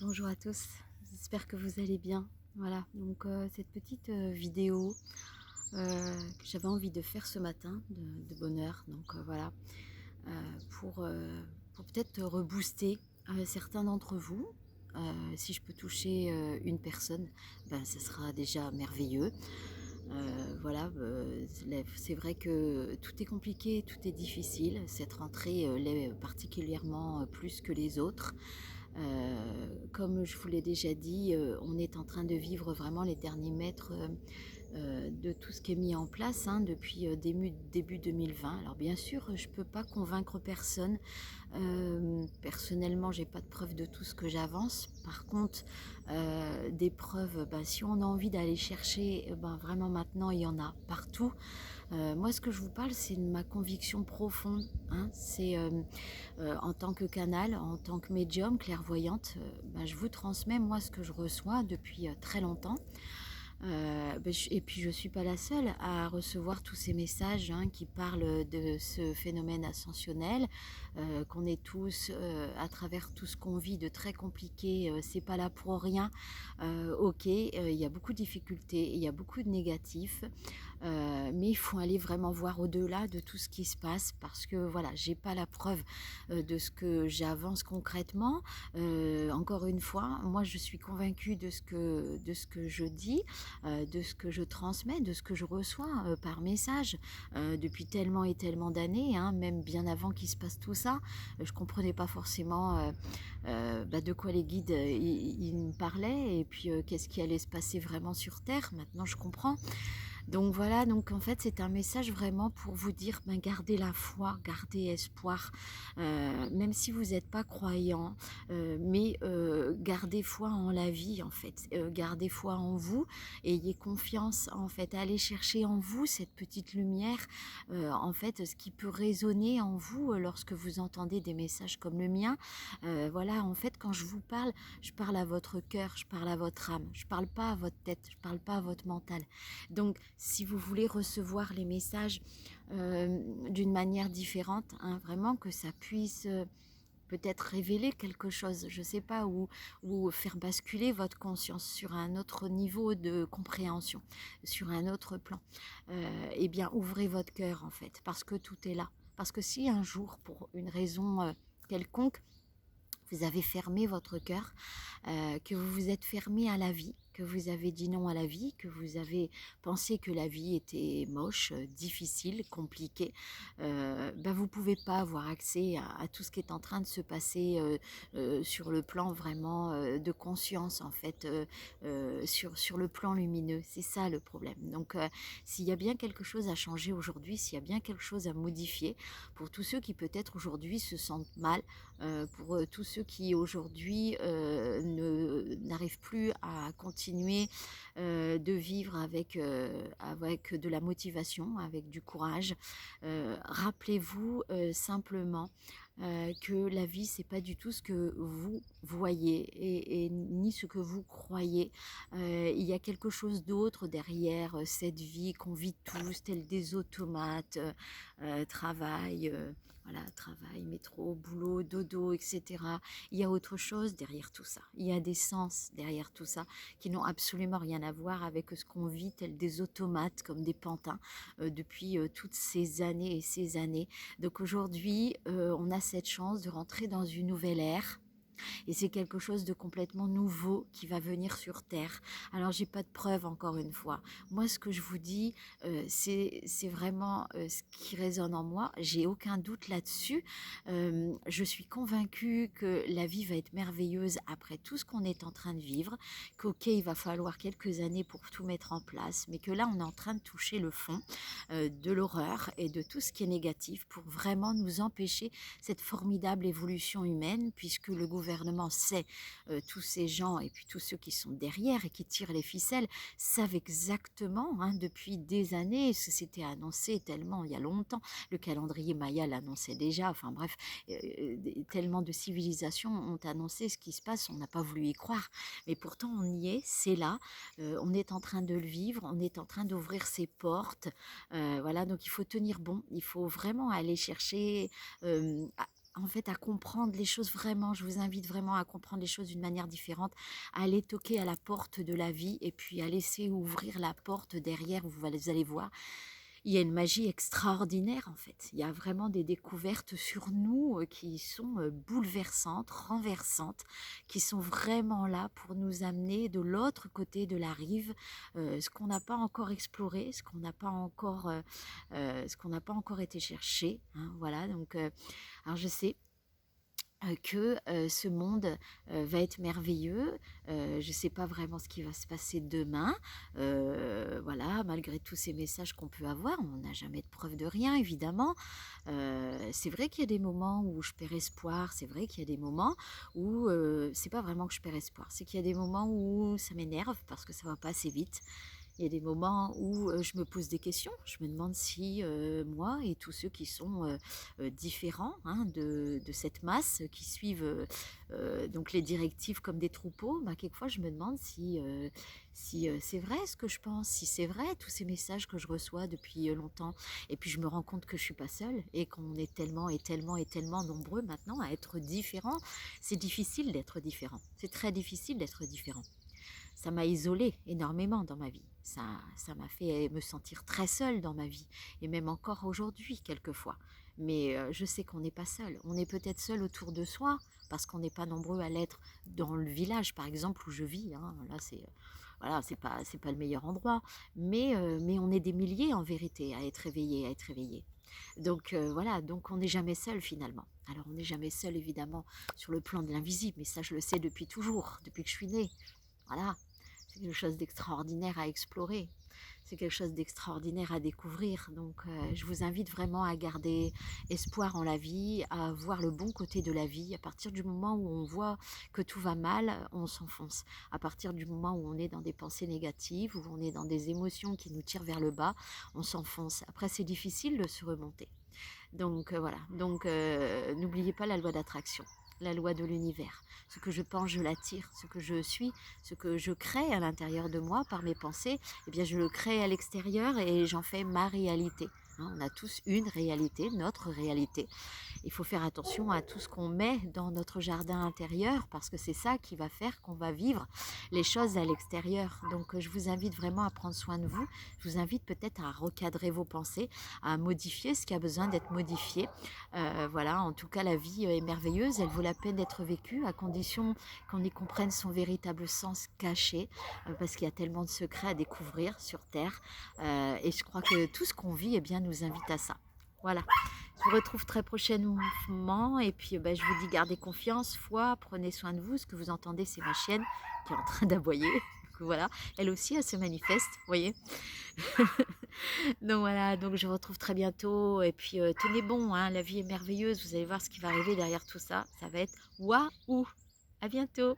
Bonjour à tous, j'espère que vous allez bien. Voilà, donc cette petite vidéo que j'avais envie de faire ce matin de bonne heure, donc voilà, euh, pour, euh, pour peut-être rebooster certains d'entre vous. Si je peux toucher une personne, ben, ça sera déjà merveilleux. Voilà, c'est vrai que tout est compliqué, tout est difficile. Cette rentrée l'est particulièrement plus que les autres. Comme je vous l'ai déjà dit, on est en train de vivre vraiment les derniers mètres de tout ce qui est mis en place depuis début 2020. Alors bien sûr, je ne peux pas convaincre personne. Personnellement, j'ai pas de preuve de tout ce que j'avance. Par contre, des preuves, ben, si on a envie d'aller chercher, ben, vraiment maintenant, il y en a partout. Moi, ce que je vous parle, c'est de ma conviction profonde. C'est en tant que canal, en tant que médium, clairvoyante, ben, je vous transmets moi ce que je reçois depuis très longtemps. Et puis je ne suis pas la seule à recevoir tous ces messages qui parlent de ce phénomène ascensionnel, qu'on est tous, à travers tout ce qu'on vit de très compliqué, c'est pas là pour rien. Ok, il y a beaucoup de difficultés, il y a beaucoup de négatifs, mais il faut aller vraiment voir au-delà de tout ce qui se passe parce que voilà, j'ai pas la preuve de ce que j'avance concrètement. Encore une fois, moi je suis convaincue de ce que je dis, de ce que je transmets, de ce que je reçois par message depuis tellement et tellement d'années, même bien avant qu'il se passe tout ça. Je comprenais pas forcément de quoi les guides ils me parlaient et puis qu'est-ce qui allait se passer vraiment sur Terre. Maintenant, je comprends. Donc voilà, donc en fait c'est un message vraiment pour vous dire, ben, gardez la foi, gardez espoir, même si vous n'êtes pas croyant, mais gardez foi en la vie en fait, gardez foi en vous, ayez confiance en fait, allez chercher en vous cette petite lumière, en fait ce qui peut résonner en vous lorsque vous entendez des messages comme le mien. Voilà, en fait quand je parle à votre cœur, je parle à votre âme, je parle pas à votre tête, je parle pas à votre mental. Donc, si vous voulez recevoir les messages d'une manière différente, vraiment que ça puisse peut-être révéler quelque chose, je ne sais pas, ou faire basculer votre conscience sur un autre niveau de compréhension, sur un autre plan, eh bien, ouvrez votre cœur, en fait, parce que tout est là. Parce que si un jour, pour une raison quelconque, vous avez fermé votre cœur, que vous vous êtes fermé à la vie, que vous avez dit non à la vie, que vous avez pensé que la vie était moche, difficile, compliquée, vous ne pouvez pas avoir accès à tout ce qui est en train de se passer sur le plan vraiment de conscience, en fait, sur le plan lumineux. C'est ça le problème. Donc, s'il y a bien quelque chose à changer aujourd'hui, s'il y a bien quelque chose à modifier, pour tous ceux qui peut-être aujourd'hui se sentent mal, pour tous ceux qui aujourd'hui n'arrivent plus à continuer de vivre avec de la motivation, avec du courage. Rappelez-vous simplement que la vie, c'est pas du tout ce que vous voyez et ni ce que vous croyez. Il y a quelque chose d'autre derrière cette vie qu'on vit tous, tels des automates, travail, voilà, travail, métro, boulot, dodo, etc. Il y a autre chose derrière tout ça. Il y a des sens derrière tout ça qui n'ont absolument rien à voir avec ce qu'on vit, tels des automates, comme des pantins, depuis toutes ces années et ces années. Donc aujourd'hui, on a cette chance de rentrer dans une nouvelle ère et c'est quelque chose de complètement nouveau qui va venir sur Terre. Alors j'ai pas de preuves encore une fois. Moi ce que je vous dis, c'est vraiment ce qui résonne en moi. J'ai aucun doute là-dessus. Je suis convaincue que la vie va être merveilleuse après tout ce qu'on est en train de vivre. Qu'ok, il va falloir quelques années pour tout mettre en place, mais que là on est en train de toucher le fond de l'horreur et de tout ce qui est négatif pour vraiment nous empêcher cette formidable évolution humaine, puisque le gouvernement sait, tous ces gens et puis tous ceux qui sont derrière et qui tirent les ficelles savent exactement depuis des années, c'était annoncé tellement il y a longtemps, le calendrier Maya l'annonçait déjà, enfin bref, tellement de civilisations ont annoncé ce qui se passe, on n'a pas voulu y croire, mais pourtant on y est, c'est là, on est en train de le vivre, on est en train d'ouvrir ses portes, voilà, donc il faut tenir bon, il faut vraiment aller chercher en fait, à comprendre les choses vraiment. Je vous invite vraiment à comprendre les choses d'une manière différente, à aller toquer à la porte de la vie et puis à laisser ouvrir la porte derrière où vous allez voir. Il y a une magie extraordinaire en fait. Il y a vraiment des découvertes sur nous qui sont bouleversantes, renversantes, qui sont vraiment là pour nous amener de l'autre côté de la rive, ce qu'on n'a pas encore exploré, ce qu'on n'a pas encore été chercher, hein, voilà. Donc, alors je sais que ce monde va être merveilleux. Je ne sais pas vraiment ce qui va se passer demain. Voilà, malgré tous ces messages qu'on peut avoir, on n'a jamais de preuve de rien, évidemment. C'est vrai qu'il y a des moments où je perds espoir. C'est vrai qu'il y a des moments où c'est pas vraiment que je perds espoir. C'est qu'il y a des moments où ça m'énerve parce que ça va pas assez vite. Il y a des moments où je me pose des questions. Je me demande si moi et tous ceux qui sont différents, hein, de cette masse qui suivent donc les directives comme des troupeaux, bah, quelquefois je me demande si c'est vrai ce que je pense, si c'est vrai tous ces messages que je reçois depuis longtemps. Et puis je me rends compte que je suis pas seule et qu'on est tellement et tellement et tellement nombreux maintenant à être différents. C'est difficile d'être différent. C'est très difficile d'être différent. Ça m'a isolée énormément dans ma vie. Ça m'a fait me sentir très seule dans ma vie, et même encore aujourd'hui quelquefois. Mais je sais qu'on n'est pas seul. On est peut-être seul autour de soi, parce qu'on n'est pas nombreux à l'être dans le village, par exemple, où je vis. Hein. Là, voilà, c'est pas le meilleur endroit. Mais on est des milliers en vérité à être éveillés, à être éveillés. Donc voilà, donc on n'est jamais seul finalement. Alors on n'est jamais seul évidemment sur le plan de l'invisible, mais ça je le sais depuis toujours, depuis que je suis née. Voilà, c'est quelque chose d'extraordinaire à explorer, c'est quelque chose d'extraordinaire à découvrir. Donc je vous invite vraiment à garder espoir en la vie, à voir le bon côté de la vie. À partir du moment où on voit que tout va mal, on s'enfonce. À partir du moment où on est dans des pensées négatives, où on est dans des émotions qui nous tirent vers le bas, on s'enfonce. Après, c'est difficile de se remonter. Donc voilà, donc n'oubliez pas la loi d'attraction, la loi de l'univers. Ce que je pense, je l'attire. Ce que je suis, ce que je crée à l'intérieur de moi par mes pensées, eh bien je le crée à l'extérieur et j'en fais ma réalité. Hein, on a tous une réalité, notre réalité. Il faut faire attention à tout ce qu'on met dans notre jardin intérieur parce que c'est ça qui va faire qu'on va vivre les choses à l'extérieur. Donc je vous invite vraiment à prendre soin de vous. Je vous invite peut-être à recadrer vos pensées, à modifier ce qui a besoin d'être modifié. Voilà, en tout cas la vie est merveilleuse, elle vaut la peine d'être vécue à condition qu'on y comprenne son véritable sens caché parce qu'il y a tellement de secrets à découvrir sur Terre et je crois que tout ce qu'on vit eh bien, nous invite à ça. Voilà, je vous retrouve très prochainement et puis ben, je vous dis gardez confiance, foi, prenez soin de vous. Ce que vous entendez c'est ma chienne qui est en train d'aboyer. Voilà, elle aussi elle se manifeste, vous voyez. Donc voilà, donc je vous retrouve très bientôt et puis tenez bon, hein, la vie est merveilleuse, vous allez voir ce qui va arriver derrière tout ça, ça va être waouh. À bientôt.